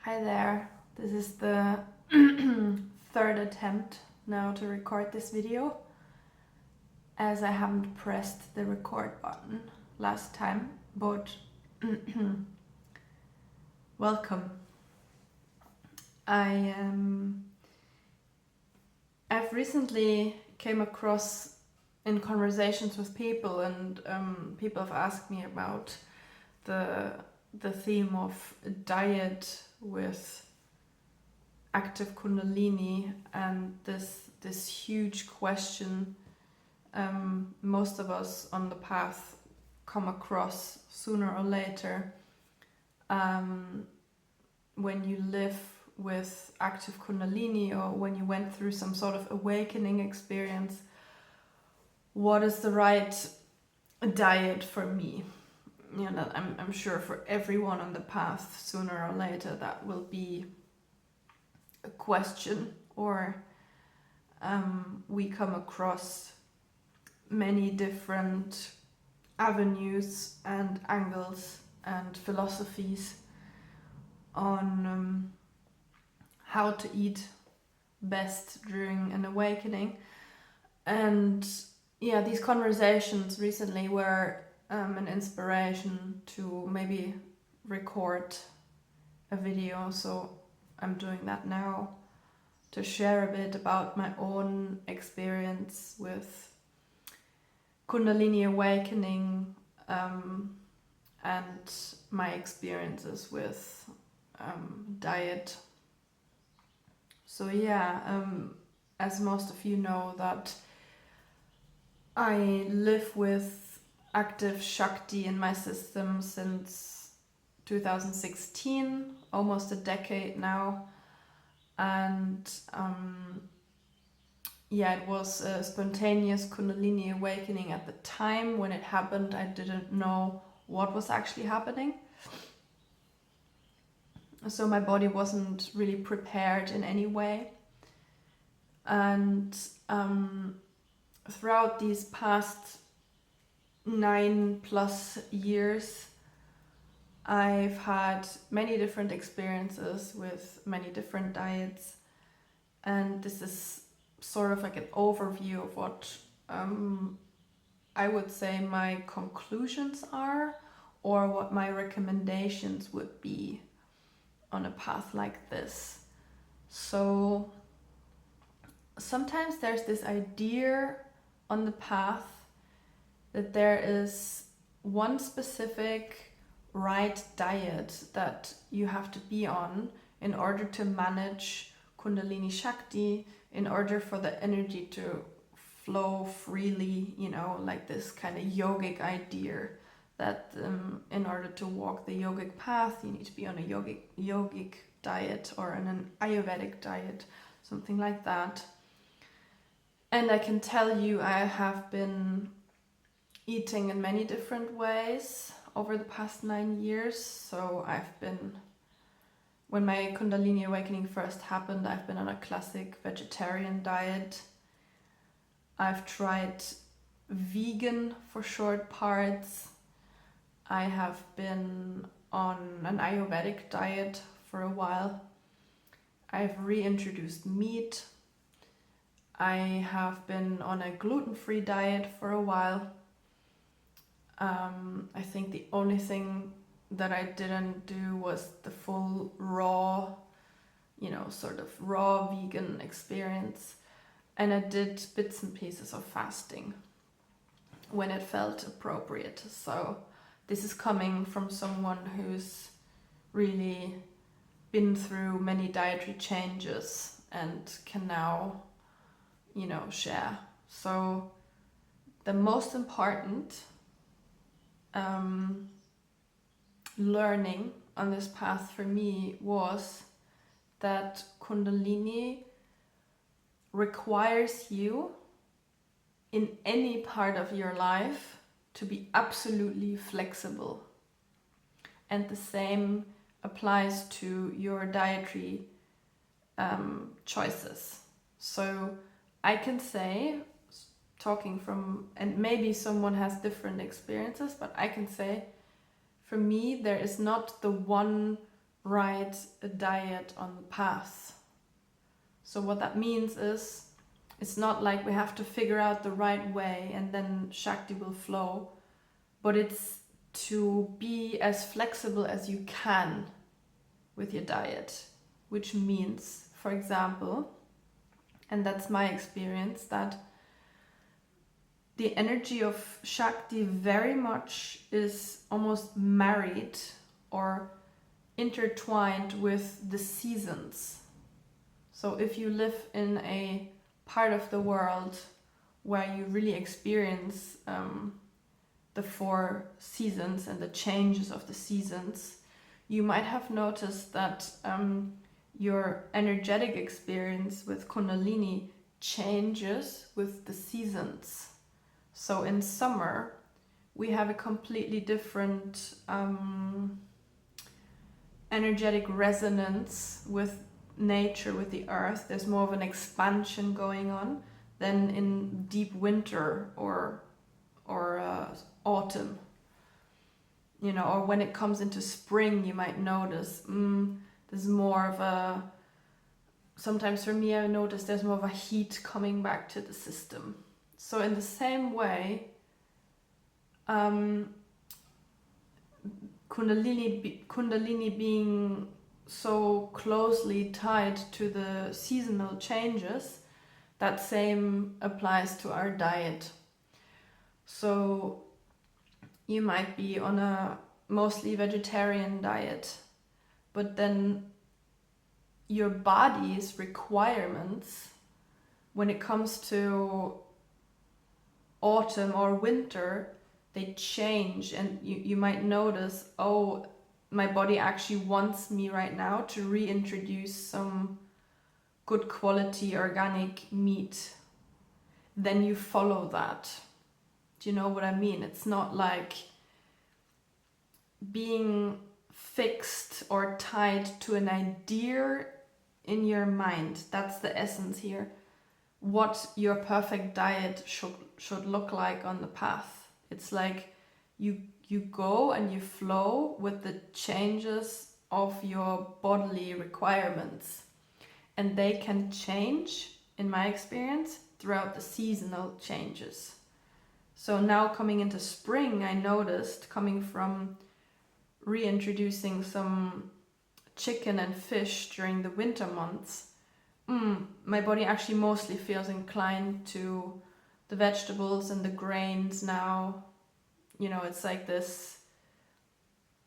Hi there, this is the third attempt now to record this video, as I haven't pressed the record button last time, but welcome. I've recently came across in conversations with people, and people have asked me about the theme of diet with active Kundalini, and this huge question most of us on the path come across sooner or later. When you live with active Kundalini, or when you went through some sort of awakening experience, what is the right diet for me? You know, I'm sure for everyone on the path, sooner or later, that will be a question, or we come across many different avenues and angles and philosophies on how to eat best during an awakening. And yeah, these conversations recently were an inspiration to maybe record a video, so I'm doing that now to share a bit about my own experience with Kundalini Awakening, and my experiences with diet. So yeah, as most of you know, that I live with active Shakti in my system since 2016, almost a decade now. And it was a spontaneous Kundalini awakening at the time. When it happened, I didn't know what was actually happening. So my body wasn't really prepared in any way. And throughout these past 9+ years, I've had many different experiences with many different diets, and this is sort of like an overview of what I would say my conclusions are, or what my recommendations would be on a path like this. So sometimes there's this idea on the path that there is one specific right diet that you have to be on in order to manage Kundalini Shakti, in order for the energy to flow freely, you know, like this kind of yogic idea that in order to walk the yogic path, you need to be on a yogic diet or on an Ayurvedic diet, something like that. And I can tell you, I have been eating in many different ways over the past 9 years. So when my Kundalini awakening first happened, I've been on a classic vegetarian diet. I've tried vegan for short parts. I have been on an Ayurvedic diet for a while. I've reintroduced meat. I have been on a gluten-free diet for a while. I think the only thing that I didn't do was the full raw, sort of raw vegan experience. And I did bits and pieces of fasting when it felt appropriate. So this is coming from someone who's really been through many dietary changes and can now, share. So the most important learning on this path for me was that Kundalini requires you in any part of your life to be absolutely flexible. And the same applies to your dietary choices. So I can say, talking from, and maybe someone has different experiences, but I can say, for me, there is not the one right diet on the path. So what that means is, it's not like we have to figure out the right way and then Shakti will flow, but it's to be as flexible as you can with your diet, which means, for example, and that's my experience, that the energy of Shakti very much is almost married or intertwined with the seasons. So if you live in a part of the world where you really experience the 4 seasons and the changes of the seasons, you might have noticed that your energetic experience with Kundalini changes with the seasons. So in summer, we have a completely different energetic resonance with nature, with the earth. There's more of an expansion going on than in deep winter or autumn. You know, or when it comes into spring, you might notice there's more of a, sometimes for me I notice there's more of a heat coming back to the system. So in the same way, Kundalini being so closely tied to the seasonal changes, that same applies to our diet. So you might be on a mostly vegetarian diet, but then your body's requirements when it comes to autumn or winter, they change, and you might notice, oh, my body actually wants me right now to reintroduce some good quality organic meat. Then you follow that. Do you know what I mean? It's not like being fixed or tied to an idea in your mind. That's the essence here. What your perfect diet should look like on the path. It's like you go and you flow with the changes of your bodily requirements. And they can change, in my experience, throughout the seasonal changes. So now coming into spring, I noticed, coming from reintroducing some chicken and fish during the winter months, my body actually mostly feels inclined to the vegetables and the grains now. You know, it's like this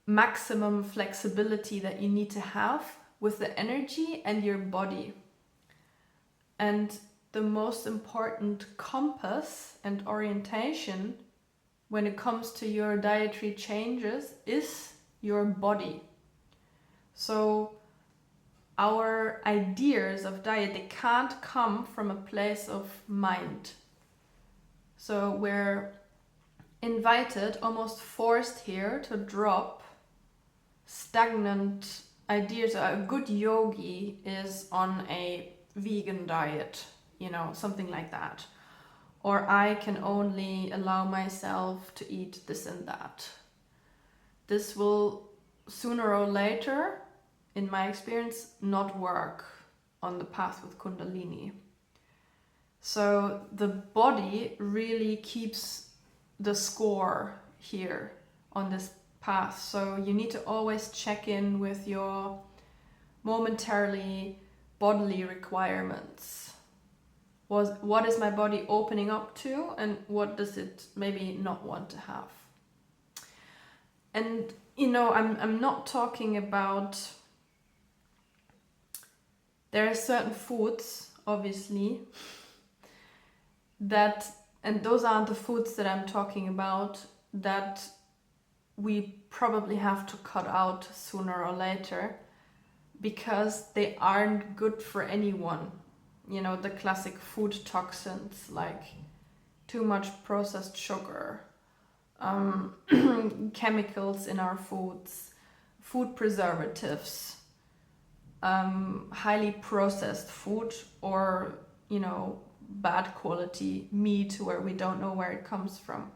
maximum flexibility that you need to have with the energy and your body. And the most important compass and orientation when it comes to your dietary changes is your body. So our ideas of diet, they can't come from a place of mind. So we're invited, almost forced here, to drop stagnant ideas. A good yogi is on a vegan diet, you know, something like that. Or I can only allow myself to eat this and that. This will sooner or later, in my experience, not work on the path with Kundalini. So the body really keeps the score here on this path. So you need to always check in with your momentarily bodily requirements. What is my body opening up to, and what does it maybe not want to have? And you know, I'm not talking about, there are certain foods, obviously, that, and those aren't the foods that I'm talking about, that we probably have to cut out sooner or later because they aren't good for anyone. You know, the classic food toxins like too much processed sugar, chemicals in our foods, food preservatives, highly processed food, or, you know, bad quality meat where we don't know where it comes from.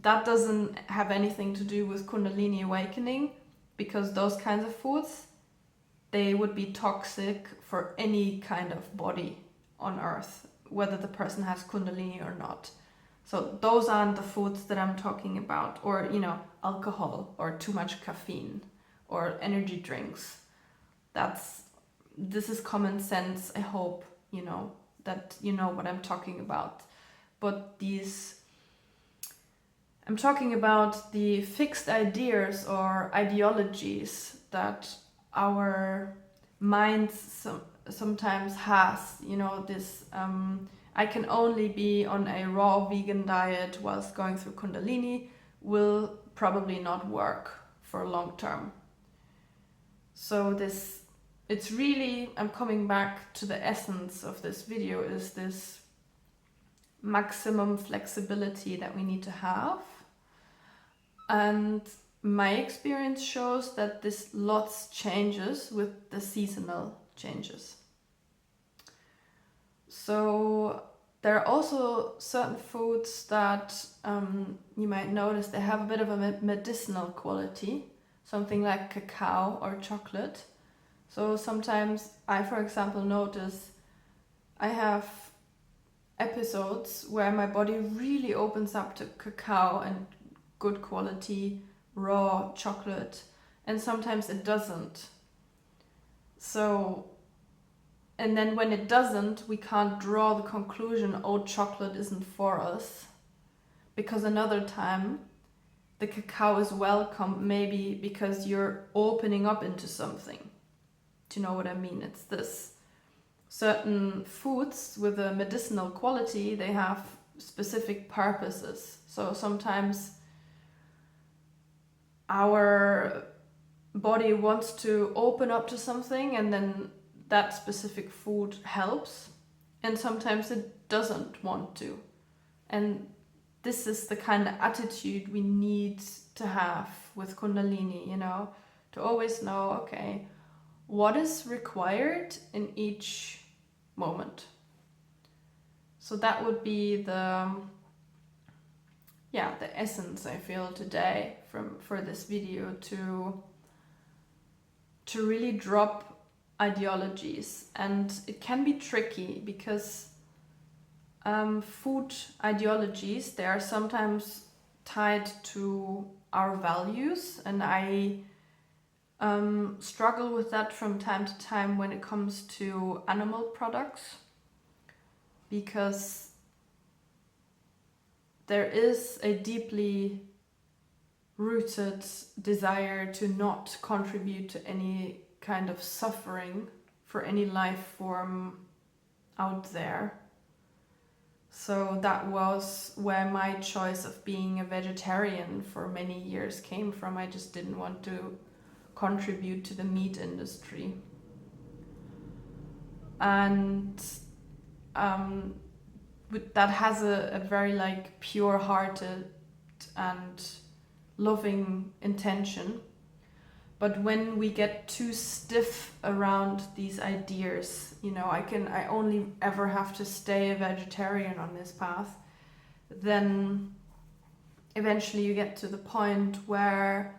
That doesn't have anything to do with Kundalini Awakening, because those kinds of foods, they would be toxic for any kind of body on earth, whether the person has Kundalini or not. So those aren't the foods that I'm talking about, or, you know, alcohol or too much caffeine or energy drinks. This is common sense. I hope, you know, that you know what I'm talking about. But I'm talking about the fixed ideas or ideologies that our minds sometimes has, you know, this I can only be on a raw vegan diet whilst going through Kundalini will probably not work for long term. So it's really, I'm coming back to the essence of this video, is this maximum flexibility that we need to have. And my experience shows that this lots changes with the seasonal changes. So there are also certain foods that you might notice they have a bit of a medicinal quality, something like cacao or chocolate. So sometimes I, for example, notice I have episodes where my body really opens up to cacao and good quality raw chocolate, and sometimes it doesn't. So, and then when it doesn't, we can't draw the conclusion, oh, chocolate isn't for us, because another time the cacao is welcome, maybe because you're opening up into something. Do you know what I mean? It's this. Certain foods with a medicinal quality, they have specific purposes. So sometimes our body wants to open up to something, and then that specific food helps, and sometimes it doesn't want to. And this is the kind of attitude we need to have with Kundalini, you know, to always know, okay, what is required in each moment. So that would be the essence, I feel, today for this video, to really drop ideologies. And it can be tricky because food ideologies, they are sometimes tied to our values, and I struggle with that from time to time when it comes to animal products, because there is a deeply rooted desire to not contribute to any kind of suffering for any life form out there. So that was where my choice of being a vegetarian for many years came from. I just didn't want to contribute to the meat industry. And that has a very like pure-hearted and loving intention. But when we get too stiff around these ideas, you know, I only ever have to stay a vegetarian on this path, then eventually you get to the point where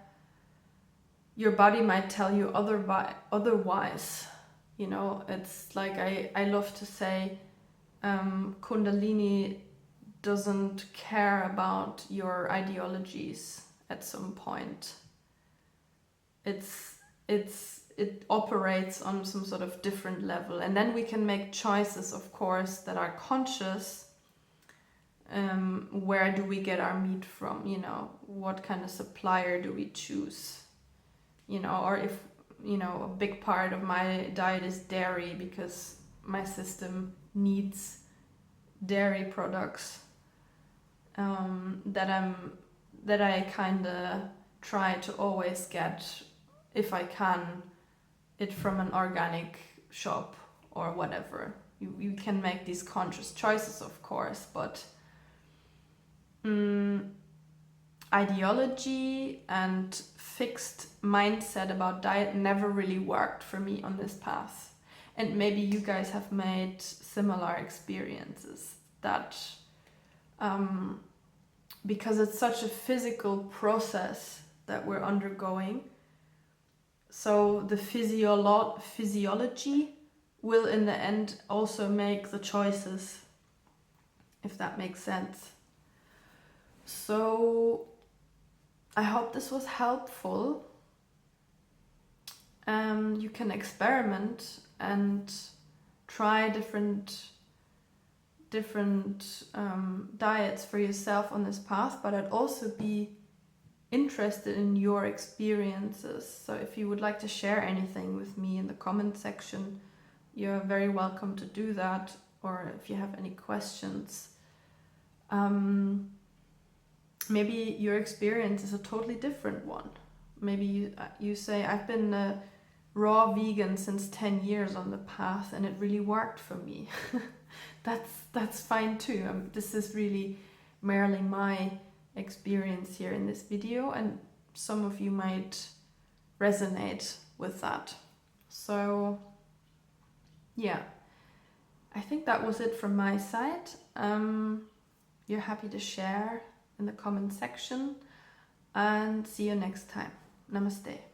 your body might tell you otherwise. You know, it's like I love to say, Kundalini doesn't care about your ideologies at some point. It operates on some sort of different level, and then we can make choices, of course, that are conscious. Where do we get our meat from? You know, what kind of supplier do we choose? You know, or if, you know, a big part of my diet is dairy because my system needs dairy products, that I kind of try to always get, if I can, it from an organic shop or whatever. You can make these conscious choices, of course, but ideology and fixed mindset about diet never really worked for me on this path. And maybe you guys have made similar experiences, that because it's such a physical process that we're undergoing, So the physiology will in the end also make the choices, if that makes sense. So I hope this was helpful. You can experiment and try different diets for yourself on this path, but I'd also be interested in your experiences. So if you would like to share anything with me in the comment section, you're very welcome to do that. Or if you have any questions, maybe your experience is a totally different one. Maybe you say, I've been a raw vegan since 10 years on the path and it really worked for me. That's fine too. This is really merely my experience here in this video, and some of you might resonate with that. So yeah, I think that was it from my side. You're happy to share in the comment section, and see you next time. Namaste.